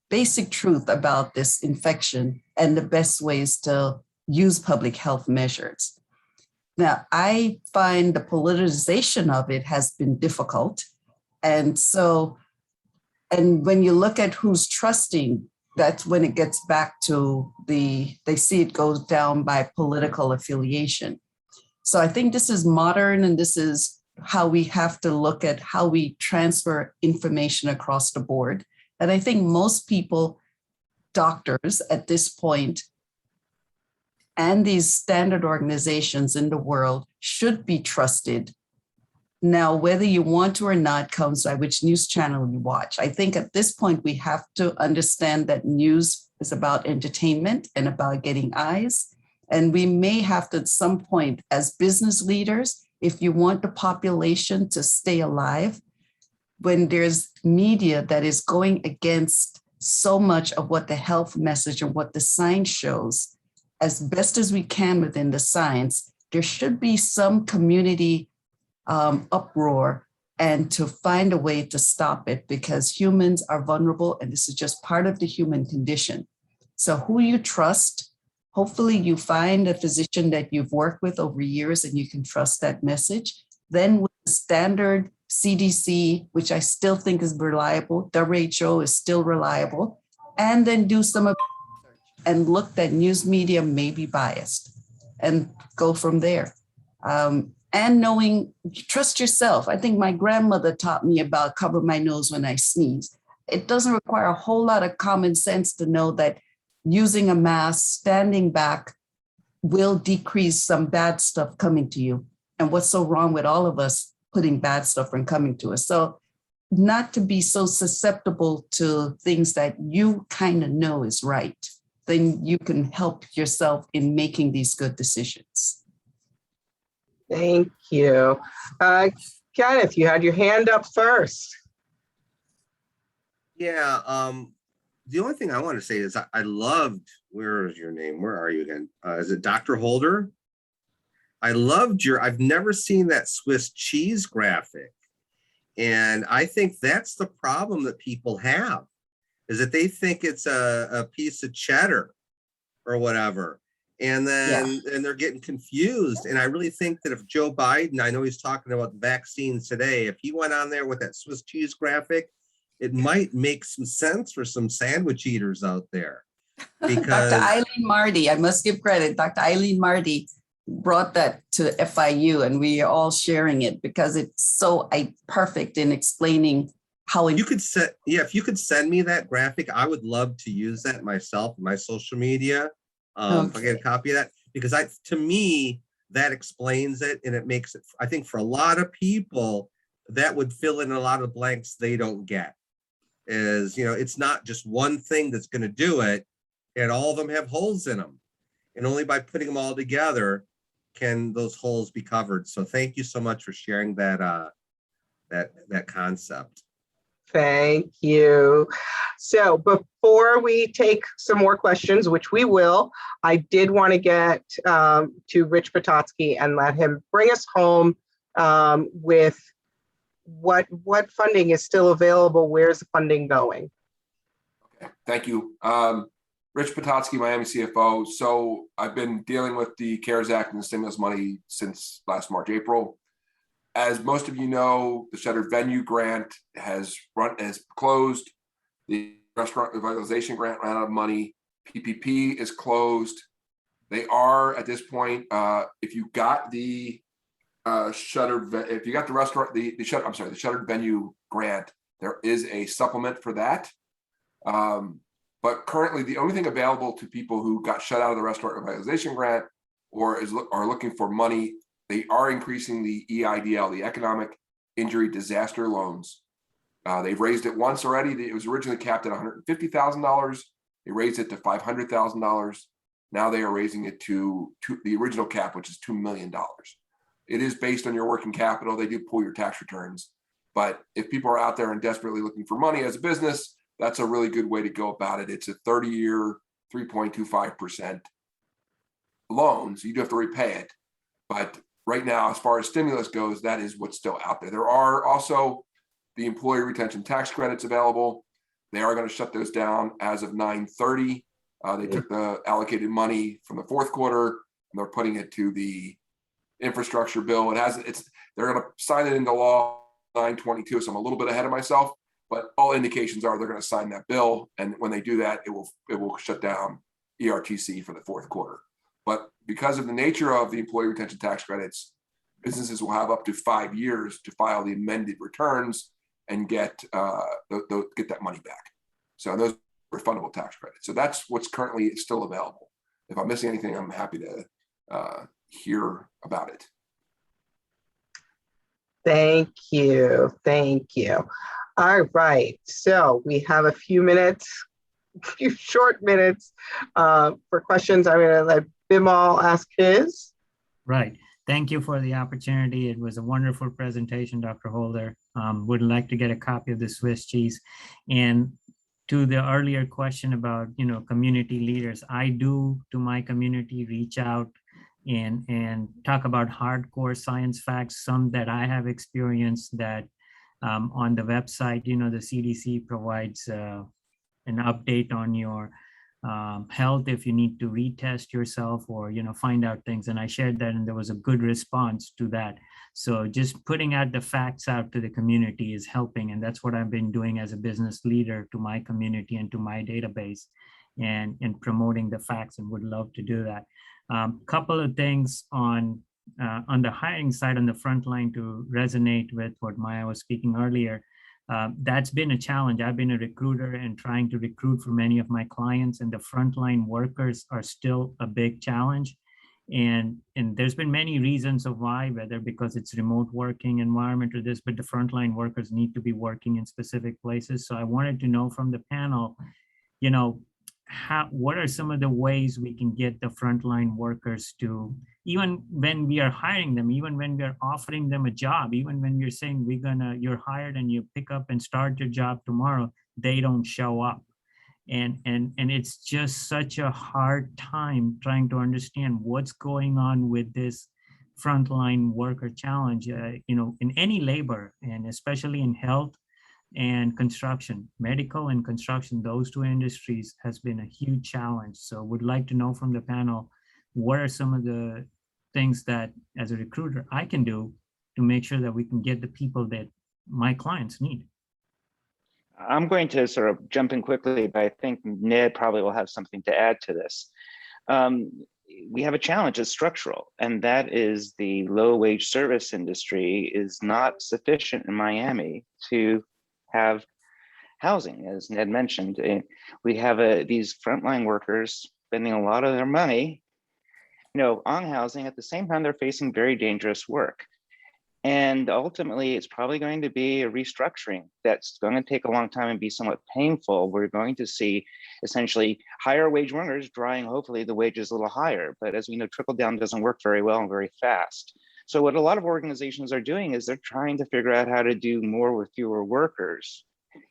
S3: basic truth about this infection and the best ways to use public health measures. Now, I find the politicization of it has been difficult. And when you look at who's trusting, that's when it gets back to they see it goes down by political affiliation. So I think this is modern, and this is how we have to look at how we transfer information across the board. And I think most people, doctors at this point, and these standard organizations in the world should be trusted. Now, whether you want to or not comes by which news channel you watch. I think at this point, we have to understand that news is about entertainment and about getting eyes. And we may have to, at some point, as business leaders, if you want the population to stay alive, when there's media that is going against so much of what the health message and what the science shows, as best as we can within the science, there should be some community uproar and to find a way to stop it, because humans are vulnerable and this is just part of the human condition. So who you trust, hopefully you find a physician that you've worked with over years and you can trust that message. Then with the standard CDC, which I still think is reliable, WHO is still reliable, and then do some of and look that news media may be biased and go from there. And knowing, trust yourself. I think my grandmother taught me about cover my nose when I sneeze. It doesn't require a whole lot of common sense to know that using a mask, standing back, will decrease some bad stuff coming to you. And what's so wrong with all of us putting bad stuff from coming to us? So not to be so susceptible to things that you kind of know is right, then you can help yourself in making these good decisions.
S1: Thank you. Kenneth, you had your hand up first.
S7: Yeah, the only thing I want to say is I loved, where is your name? Where are you again? Is it Dr. Holder? I loved I've never seen that Swiss cheese graphic. And I think that's the problem that people have, is that they think it's a piece of cheddar or whatever. And then and they're getting confused. And I really think that if Joe Biden, I know he's talking about the vaccines today, if he went on there with that Swiss cheese graphic, it might make some sense for some sandwich eaters out there. Because
S3: Dr. Eileen Marty, I must give credit, Dr. Eileen Marty brought that to FIU and we are all sharing it because it's so perfect in explaining how
S7: you could set, if you could send me that graphic, I would love to use that myself in my social media. If I get a copy of that, because to me, that explains it and it makes it, I think for a lot of people, that would fill in a lot of blanks they don't get. Is, it's not just one thing that's going to do it, and all of them have holes in them. And only by putting them all together can those holes be covered. So thank you so much for sharing that, that concept.
S1: Thank you. So before we take some more questions, which we will, I did want to get to Rich Petotsky and let him bring us home with what funding is still available. Where's the funding going?
S8: Okay, thank you. Rich Petotsky, Miami CFO. So I've been dealing with the CARES Act and the stimulus money since last March, April. As most of you know, the Shuttered Venue Grant has closed. The Restaurant Revitalization Grant ran out of money. PPP is closed. They are at this point. If you got the Shuttered Venue Grant, there is a supplement for that. But currently, the only thing available to people who got shut out of the Restaurant Revitalization Grant or are looking for money, they are increasing the EIDL, the Economic Injury Disaster Loans. They've raised it once already. It was originally capped at $150,000. They raised it to $500,000. Now they are raising it to the original cap, which is $2 million. It is based on your working capital. They do pull your tax returns. But if people are out there and desperately looking for money as a business, that's a really good way to go about it. It's a 30-year, 3.25% loan, so you do have to repay it. But right now, as far as stimulus goes, that is what's still out there. There are also the employee retention tax credits available. They are going to shut those down as of 9/30. They took the allocated money from the fourth quarter and they're putting it to the infrastructure bill. They're going to sign it into law 9/22. So I'm a little bit ahead of myself, but all indications are they're going to sign that bill. And when they do that, it will shut down ERTC for the fourth quarter. But because of the nature of the employee retention tax credits, businesses will have up to 5 years to file the amended returns and get that money back. So those are refundable tax credits. So that's what's currently still available. If I'm missing anything, I'm happy to hear about it.
S1: Thank you. Thank you. All right. So we have a few short minutes for questions. I'm going to let Bimal ask his.
S9: Right. Thank you for the opportunity. It was a wonderful presentation, Dr. Holder. Would like to get a copy of the Swiss cheese. And to the earlier question about, community leaders, I do to my community reach out and talk about hardcore science facts, some that I have experienced that on the website, the CDC provides an update on your health if you need to retest yourself or, find out things. And I shared that and there was a good response to that. So just putting out the facts out to the community is helping. And that's what I've been doing as a business leader to my community and to my database and promoting the facts, and would love to do that. Couple of things on the hiring side on the front line to resonate with what Maya was speaking earlier. That's been a challenge. I've been a recruiter and trying to recruit for many of my clients, and the frontline workers are still a big challenge. And there's been many reasons of why, whether because it's remote working environment or this, but the frontline workers need to be working in specific places. So I wanted to know from the panel, what are some of the ways we can get the frontline workers to, even when we are hiring them, even when we are offering them a job, even when we're saying you're hired and you pick up and start your job tomorrow, they don't show up. And it's just such a hard time trying to understand what's going on with this frontline worker challenge, in any labor, and especially in health and construction. Medical and construction, those two industries has been a huge challenge. So would like to know from the panel, what are some of the things that as a recruiter I can do to make sure that we can get the people that my clients need?
S5: I'm going to sort of jump in quickly, but I think Ned probably will have something to add to this. We have a challenge, it's structural, and that is the low wage service industry is not sufficient in Miami to have housing, as Ned mentioned. We have these frontline workers spending a lot of their money, on housing. At the same time, they're facing very dangerous work. And ultimately, it's probably going to be a restructuring that's going to take a long time and be somewhat painful. We're going to see essentially higher wage workers drawing, hopefully, the wages a little higher. But as we know, trickle down doesn't work very well and very fast. So what a lot of organizations are doing is they're trying to figure out how to do more with fewer workers,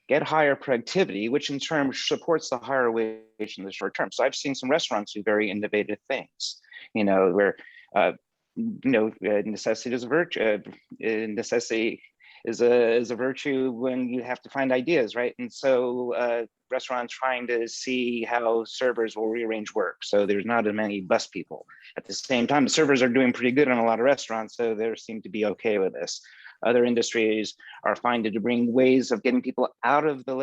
S5: get higher productivity, which in turn supports the higher wage in the short term. So I've seen some restaurants do very innovative things, where necessity is a virtue. Necessity is a virtue when you have to find ideas, right? And so restaurants trying to see how servers will rearrange work, so there's not as many bus people. At the same time, the servers are doing pretty good in a lot of restaurants, so they seem to be okay with this. Other industries are finding to bring ways of getting people out of the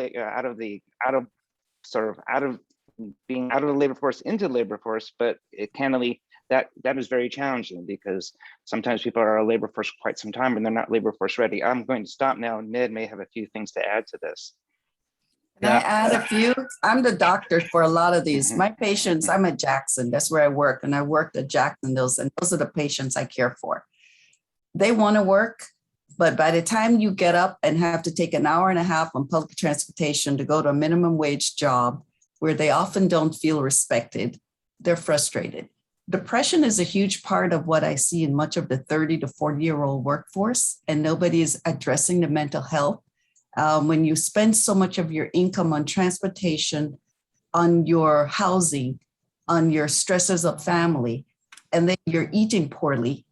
S5: labor force into the labor force, but it candidly, that is very challenging because sometimes people are a labor force for quite some time and they're not labor force ready. I'm going to stop now. Ned may have a few things to add to this.
S3: Can I add a few? I'm the doctor for a lot of these. My patients, I'm at Jackson, that's where I work, and I worked at Jacksonville's, and those are the patients I care for. They want to work, but by the time you get up and have to take an hour and a half on public transportation to go to a minimum wage job where they often don't feel respected, they're frustrated. Depression is a huge part of what I see in much of the 30 to 40-year-old workforce, and nobody is addressing the mental health. When you spend so much of your income on transportation, on your housing, on your stresses of family, and then you're eating poorly,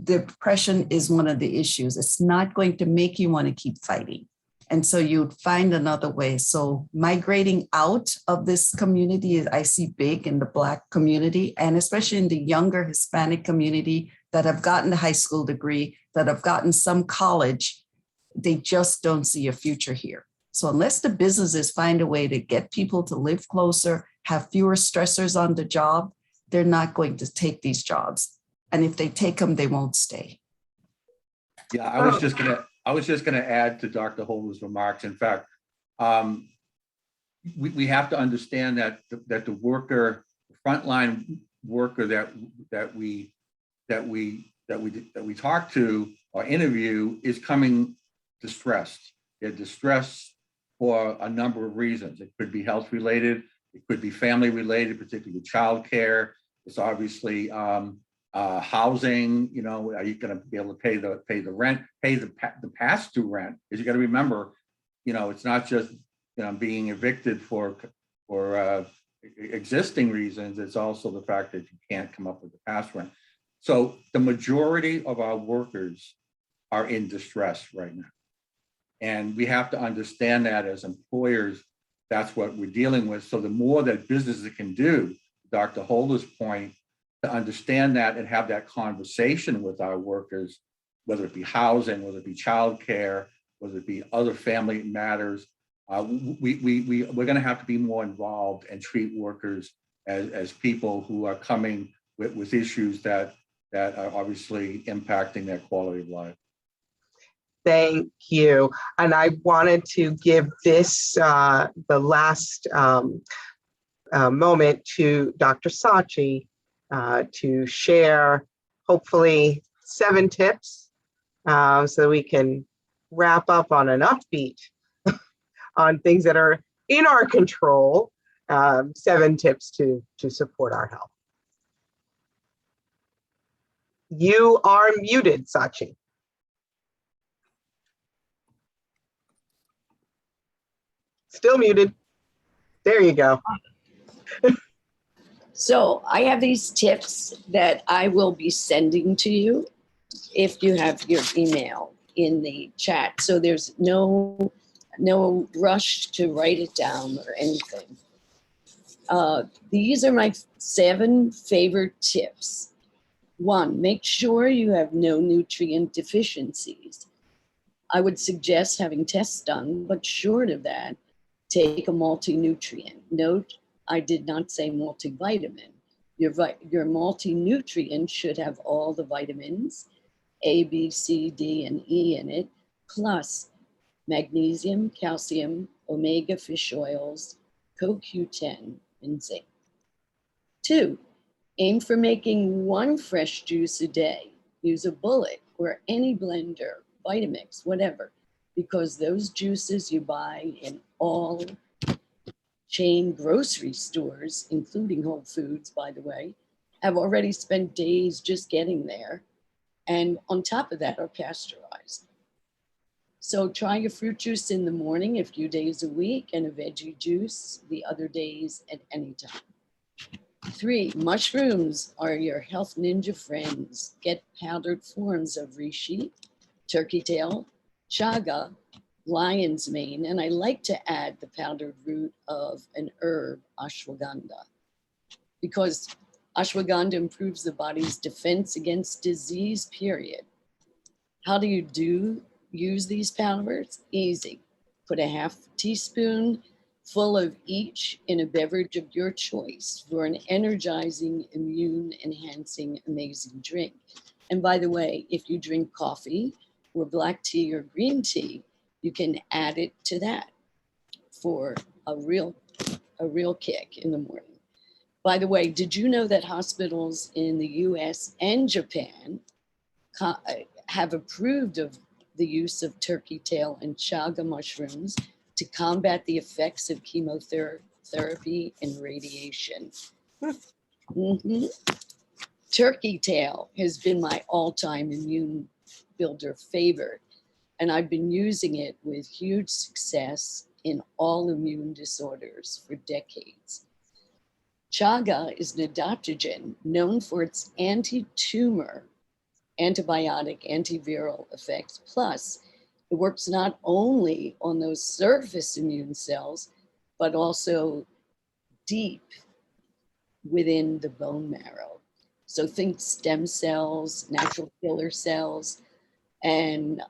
S3: depression is one of the issues. It's not going to make you want to keep fighting. And so you'd find another way. So migrating out of this community, I see big in the Black community, and especially in the younger Hispanic community that have gotten a high school degree, that have gotten some college, they just don't see a future here. So unless the businesses find a way to get people to live closer, have fewer stressors on the job, they're not going to take these jobs. And if they take them, they won't stay.
S2: Yeah, I was just gonna add to Dr. Holder's remarks. In fact, we have to understand that the worker, frontline worker that we talk to or interview is coming distressed. They're distressed for a number of reasons. It could be health related, it could be family related, particularly childcare. It's obviously housing. You know, are you going to be able to pay the rent, pay the pass-through rent? Because you got to remember, you know, it's not just being evicted for existing reasons. It's also the fact that you can't come up with the pass rent. So the majority of our workers are in distress right now. And we have to understand that as employers, that's what we're dealing with. So the more that businesses can do, Dr. Holder's point, to understand that and have that conversation with our workers, whether it be housing, whether it be childcare, whether it be other family matters, we're going to have to be more involved and treat workers as people who are coming with issues that are obviously impacting their quality of life.
S1: Thank you. And I wanted to give this the last moment to Dr. Saatchi to share hopefully 7 tips so we can wrap up on an upbeat on things that are in our control. 7 tips to support our health. You are muted, Saatchi. Still muted. There you go.
S10: So I have these tips that I will be sending to you if you have your email in the chat. So there's no rush to write it down or anything. These are my 7 favorite tips. 1, make sure you have no nutrient deficiencies. I would suggest having tests done, but short of that, take a multi-nutrient. Note, I did not say multivitamin. Your multi-nutrient should have all the vitamins, A, B, C, D, and E in it, plus magnesium, calcium, omega fish oils, CoQ10, and zinc. 2, aim for making 1 fresh juice a day. Use a bullet or any blender, Vitamix, whatever, because those juices you buy in all chain grocery stores, including Whole Foods, by the way, have already spent days just getting there. And on top of that are pasteurized. So try your fruit juice in the morning a few days a week and a veggie juice the other days at any time. 3, mushrooms are your health ninja friends. Get powdered forms of reishi, turkey tail, chaga, lion's mane, and I like to add the powdered root of an herb, ashwagandha, because ashwagandha improves the body's defense against disease, period. How do you use these powders? Easy. Put a half teaspoon full of each in a beverage of your choice for an energizing, immune enhancing, amazing drink. And by the way, if you drink coffee or black tea or green tea, you can add it to that for a real kick in the morning. By the way, did you know that hospitals in the US and Japan have approved of the use of turkey tail and chaga mushrooms to combat the effects of chemotherapy and radiation? Mm-hmm. Turkey tail has been my all-time immune builder favorite, and I've been using it with huge success in all immune disorders for decades. Chaga is an adaptogen known for its anti-tumor, antibiotic, antiviral effects. Plus, it works not only on those surface immune cells, but also deep within the bone marrow. So think stem cells, natural killer cells, and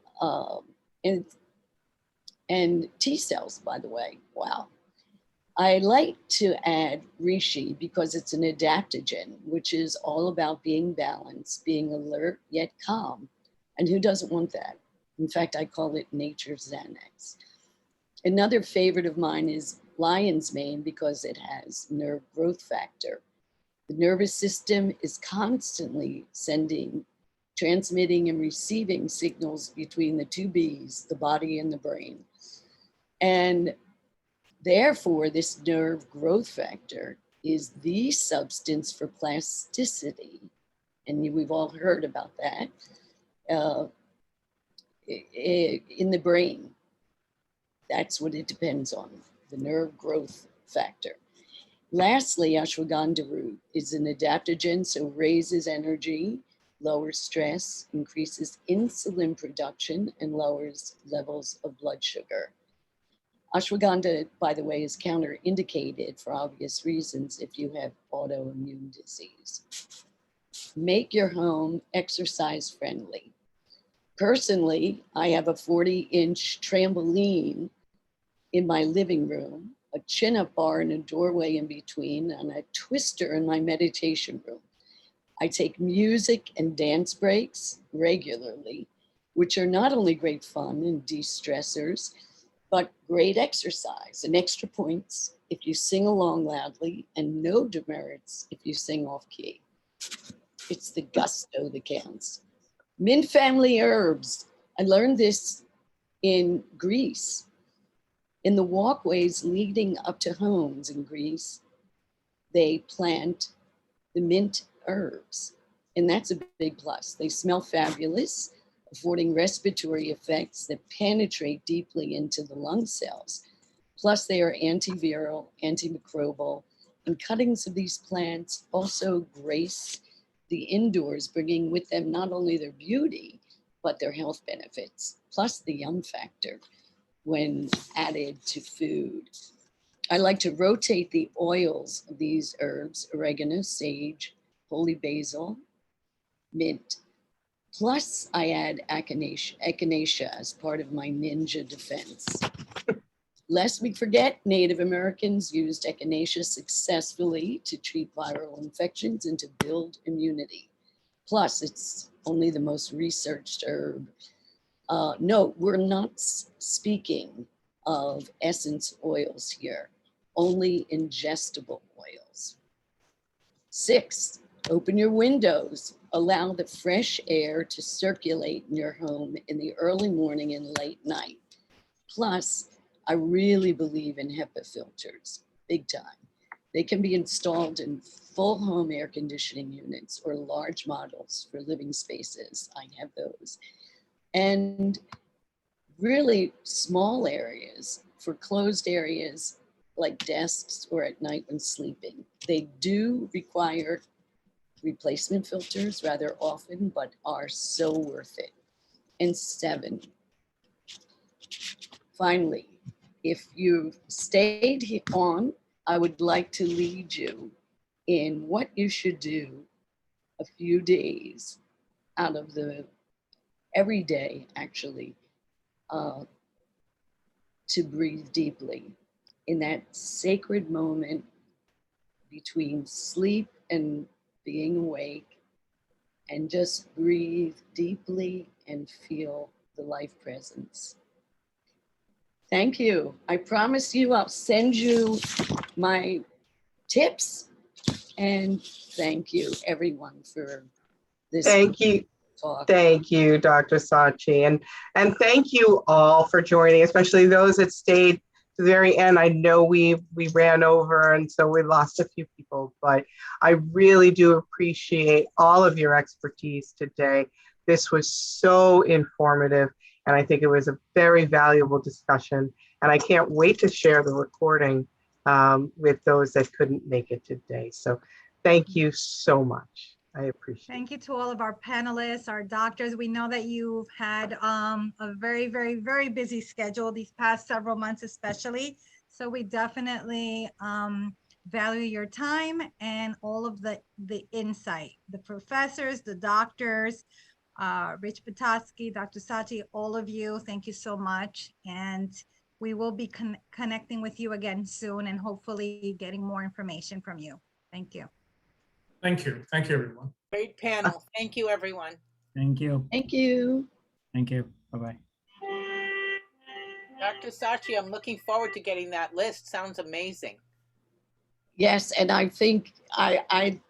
S10: T cells, by the way. Wow. I like to add reishi because it's an adaptogen, which is all about being balanced, being alert yet calm. And who doesn't want that? In fact, I call it nature's Xanax. Another favorite of mine is lion's mane because it has nerve growth factor. The nervous system is constantly transmitting and receiving signals between the two B's, the body and the brain. And therefore, this nerve growth factor is the substance for plasticity. And we've all heard about that in the brain. That's what it depends on, the nerve growth factor. Lastly, ashwagandha root is an adaptogen, so raises energy, lowers stress, increases insulin production, and lowers levels of blood sugar. Ashwagandha, by the way, is counterindicated for obvious reasons if you have autoimmune disease. Make your home exercise friendly. Personally, I have a 40-inch trampoline in my living room, a chin-up bar and a doorway in between, and a twister in my meditation room. I take music and dance breaks regularly, which are not only great fun and de-stressors, but great exercise and extra points if you sing along loudly, and no demerits if you sing off key. It's the gusto that counts. Mint family herbs. I learned this in Greece. In the walkways leading up to homes in Greece, they plant the mint herbs, and that's a big plus. They smell fabulous, affording respiratory effects that penetrate deeply into the lung cells. Plus, they are antiviral, antimicrobial, and cuttings of these plants also grace the indoors, bringing with them not only their beauty, but their health benefits, plus the yum factor when added to food. I like to rotate the oils of these herbs, oregano, sage, holy basil, mint. Plus, I add echinacea as part of my ninja defense. Lest we forget, Native Americans used echinacea successfully to treat viral infections and to build immunity. Plus, it's only the most researched herb. No, we're not speaking of essence oils here, only ingestible oils. 6, open your windows. Allow the fresh air to circulate in your home in the early morning and late night. Plus, I really believe in HEPA filters, big time. They can be installed in full home air conditioning units or large models for living spaces. I have those. And really small areas for closed areas like desks or at night when sleeping. They do require replacement filters rather often, but are so worth it. And 7, finally, if you've stayed on, I would like to lead you in what you should do a few days out of the every day, actually, to breathe deeply in that sacred moment between sleep and being awake, and just breathe deeply and feel the life presence. Thank you. I promise you I'll send you my tips, and thank you everyone for this.
S1: Thank you.
S10: Talk.
S1: Thank you, Dr. Sachi. And thank you all for joining, especially those that stayed to the very end. I know we ran over, and so we lost a few people, but I really do appreciate all of your expertise today. This was so informative, and I think it was a very valuable discussion. And I can't wait to share the recording with those that couldn't make it today. So thank you so much. I appreciate it.
S11: Thank you to all of our panelists, our doctors. We know that you've had a very, very, very busy schedule these past several months, especially. So we definitely value your time and all of the insight. The professors, the doctors, Rich Petoskey, Dr. Sachi, all of you, thank you so much. And we will be connecting with you again soon and hopefully getting more information from you. Thank you.
S6: Thank you. Thank you, everyone.
S12: Great panel. Thank you, everyone.
S9: Thank you.
S10: Thank you.
S9: Thank you. Bye-bye.
S12: Dr. Sachi, I'm looking forward to getting that list. Sounds amazing.
S10: Yes, and I think I thank